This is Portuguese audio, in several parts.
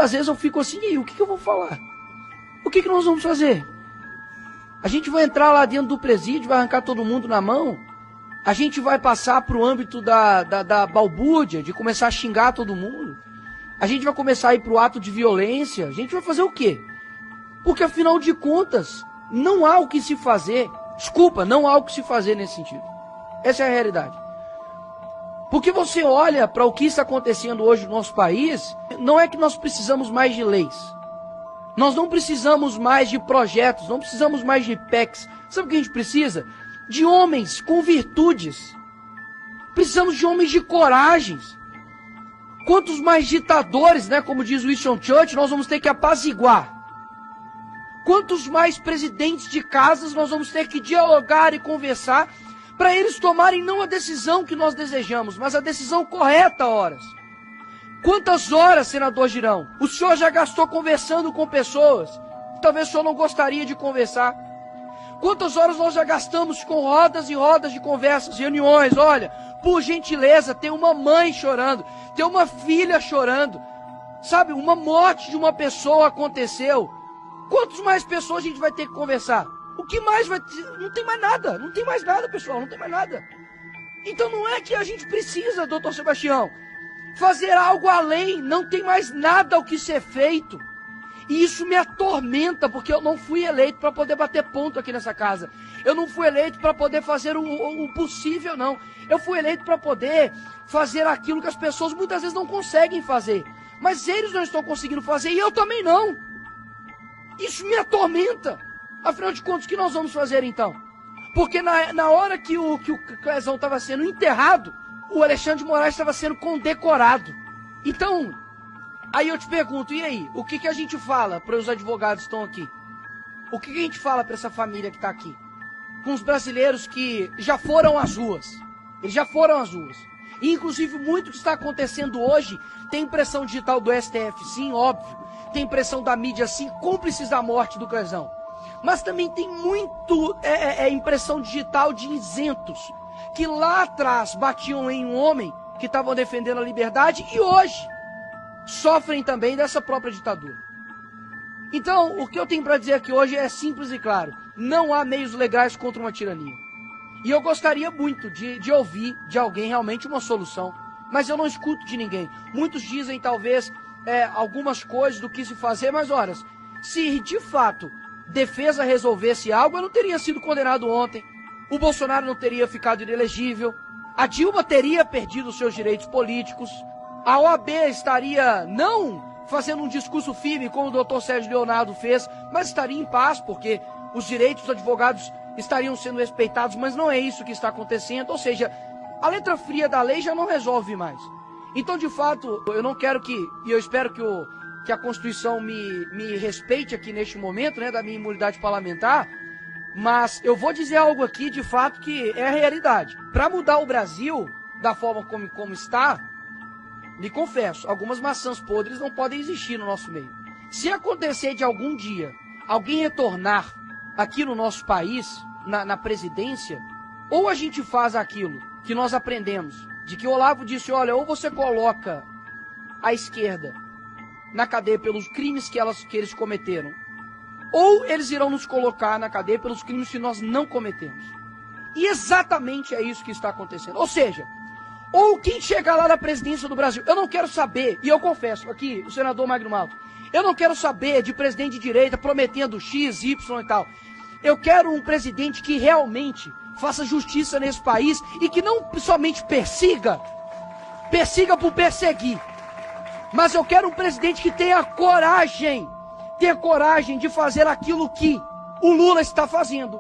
muitas vezes eu fico assim, e aí, o que eu vou falar? O que nós vamos fazer? A gente vai entrar lá dentro do presídio, vai arrancar todo mundo na mão? A gente vai passar para o âmbito da balbúrdia, de começar a xingar todo mundo? A gente vai começar a ir para o ato de violência? A gente vai fazer o quê? Porque afinal de contas, não há o que se fazer. Desculpa, não há o que se fazer nesse sentido. Essa é a realidade. Porque você olha para o que está acontecendo hoje no nosso país, não é que nós precisamos mais de leis. Nós não precisamos mais de projetos, não precisamos mais de PECs. Sabe o que a gente precisa? De homens com virtudes. Precisamos de homens de coragens. Quantos mais ditadores, né, como diz Winston Churchill, nós vamos ter que apaziguar? Quantos mais presidentes de casas nós vamos ter que dialogar e conversar para eles tomarem não a decisão que nós desejamos, mas a decisão correta a horas? Quantas horas, senador Girão, o senhor já gastou conversando com pessoas que talvez o senhor não gostaria de conversar? Quantas horas nós já gastamos com rodas e rodas de conversas, reuniões? Olha, por gentileza, tem uma mãe chorando, tem uma filha chorando, sabe, uma morte de uma pessoa aconteceu. Quantas mais pessoas a gente vai ter que conversar? O que mais vai ter? Não tem mais nada, não tem mais nada, pessoal, não tem mais nada. Então não é que a gente precisa, doutor Sebastião, fazer algo além, não tem mais nada o que ser feito. E isso me atormenta, porque eu não fui eleito para poder bater ponto aqui nessa casa. Eu não fui eleito para poder fazer o possível, não. Eu fui eleito para poder fazer aquilo que as pessoas muitas vezes não conseguem fazer. Mas eles não estão conseguindo fazer e eu também não. Isso me atormenta. Afinal de contas, o que nós vamos fazer então? Porque na hora que o Clezão estava sendo enterrado, o Alexandre de Moraes estava sendo condecorado. Então, aí eu te pergunto, e aí? O que a gente fala para os advogados que estão aqui? O que a gente fala para essa família que está aqui? Com os brasileiros que já foram às ruas. Eles já foram às ruas. E, inclusive, muito que está acontecendo hoje tem impressão digital do STF, sim, óbvio. Tem impressão da mídia, sim, cúmplices da morte do Clezão. Mas também tem muito impressão digital de isentos, que lá atrás batiam em um homem que estavam defendendo a liberdade e hoje sofrem também dessa própria ditadura. Então, o que eu tenho para dizer aqui hoje é simples e claro. Não há meios legais contra uma tirania. E eu gostaria muito de ouvir de alguém realmente uma solução. Mas eu não escuto de ninguém. Muitos dizem talvez algumas coisas do que se fazer, mas olha, se de fato defesa resolvesse algo, eu não teria sido condenado ontem. O Bolsonaro não teria ficado inelegível. A Dilma teria perdido os seus direitos políticos. A OAB estaria não fazendo um discurso firme como o doutor Sérgio Leonardo fez, mas estaria em paz, porque os direitos dos advogados estariam sendo respeitados, mas não é isso que está acontecendo. Ou seja, a letra fria da lei já não resolve mais. Então, de fato, eu não quero e eu espero que a Constituição me respeite aqui neste momento, né, da minha imunidade parlamentar, mas eu vou dizer algo aqui, de fato, que é a realidade. Para mudar o Brasil da forma como está, lhe confesso, algumas maçãs podres não podem existir no nosso meio. Se acontecer de algum dia alguém retornar aqui no nosso país, na presidência, ou a gente faz aquilo que nós aprendemos, de que Olavo disse, olha, ou você coloca a esquerda na cadeia pelos crimes que eles cometeram, ou eles irão nos colocar na cadeia pelos crimes que nós não cometemos. E exatamente é isso que está acontecendo. Ou seja, ou quem chegar lá na presidência do Brasil, eu não quero saber, e eu confesso aqui, o senador Magno Malta, eu não quero saber de presidente de direita prometendo X, Y e tal. Eu quero um presidente que realmente faça justiça nesse país e que não somente persiga por perseguir, mas eu quero um presidente que tenha coragem de fazer aquilo que o Lula está fazendo,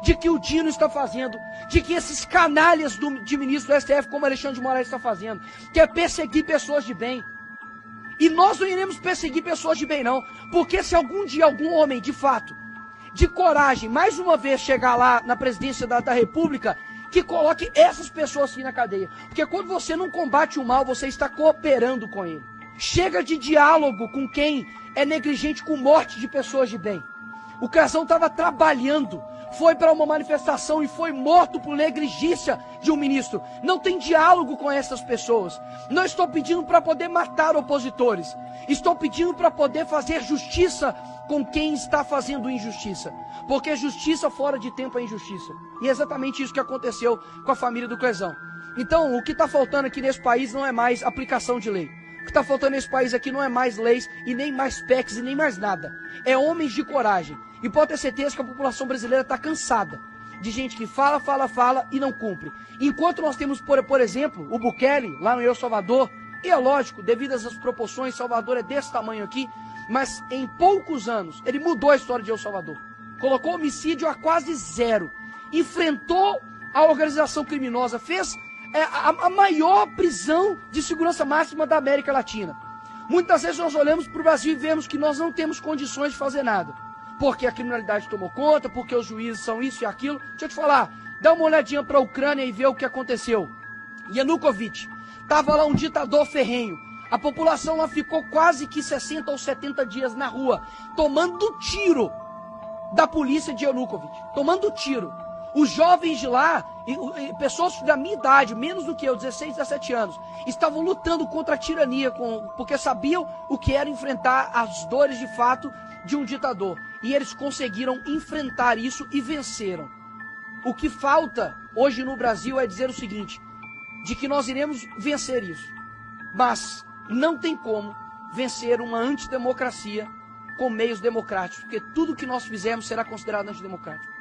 de que o Dino está fazendo, de que esses canalhas de ministro do STF como Alexandre de Moraes está fazendo, que é perseguir pessoas de bem. E nós não iremos perseguir pessoas de bem não, porque se algum dia algum homem de fato, de coragem, mais uma vez chegar lá na presidência da República, que coloque essas pessoas assim na cadeia. Porque quando você não combate o mal, você está cooperando com ele. Chega de diálogo com quem é negligente com morte de pessoas de bem. O Clezão estava trabalhando foi para uma manifestação e foi morto por negligência de um ministro. Não tem diálogo com essas pessoas. Não estou pedindo para poder matar opositores. Estou pedindo para poder fazer justiça com quem está fazendo injustiça. Porque justiça fora de tempo é injustiça. E é exatamente isso que aconteceu com a família do Clezão. Então, o que está faltando aqui nesse país não é mais aplicação de lei. O que está faltando nesse país aqui não é mais leis e nem mais PECs e nem mais nada. É homens de coragem. E pode ter certeza que a população brasileira está cansada de gente que fala e não cumpre. Enquanto nós temos, por exemplo, o Bukele, lá no El Salvador, e é lógico, devido às proporções, Salvador é desse tamanho aqui, mas em poucos anos ele mudou a história de El Salvador. Colocou homicídio a quase zero. Enfrentou a organização criminosa, fez a maior prisão de segurança máxima da América Latina. Muitas vezes nós olhamos para o Brasil e vemos que nós não temos condições de fazer nada. Porque a criminalidade tomou conta, porque os juízes são isso e aquilo. Deixa eu te falar, dá uma olhadinha para a Ucrânia e vê o que aconteceu. Yanukovych, estava lá um ditador ferrenho. A população lá ficou quase que 60 ou 70 dias na rua, tomando tiro da polícia de Yanukovych. Tomando tiro. Os jovens de lá, pessoas da minha idade, menos do que eu, 16, 17 anos, estavam lutando contra a tirania, porque sabiam o que era enfrentar as dores de fato de um ditador. E eles conseguiram enfrentar isso e venceram. O que falta hoje no Brasil é dizer o seguinte, de que nós iremos vencer isso. Mas não tem como vencer uma antidemocracia com meios democráticos, porque tudo que nós fizermos será considerado antidemocrático.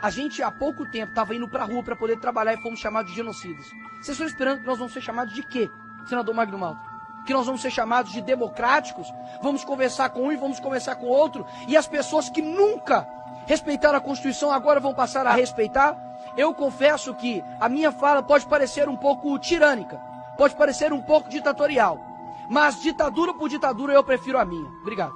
A gente há pouco tempo estava indo para a rua para poder trabalhar e fomos chamados de genocidas. Vocês estão esperando que nós vamos ser chamados de quê, senador Magno Malta? Que nós vamos ser chamados de democráticos? Vamos conversar com um e vamos conversar com o outro? E as pessoas que nunca respeitaram a Constituição agora vão passar a respeitar? Eu confesso que a minha fala pode parecer um pouco tirânica, pode parecer um pouco ditatorial, mas ditadura por ditadura eu prefiro a minha. Obrigado.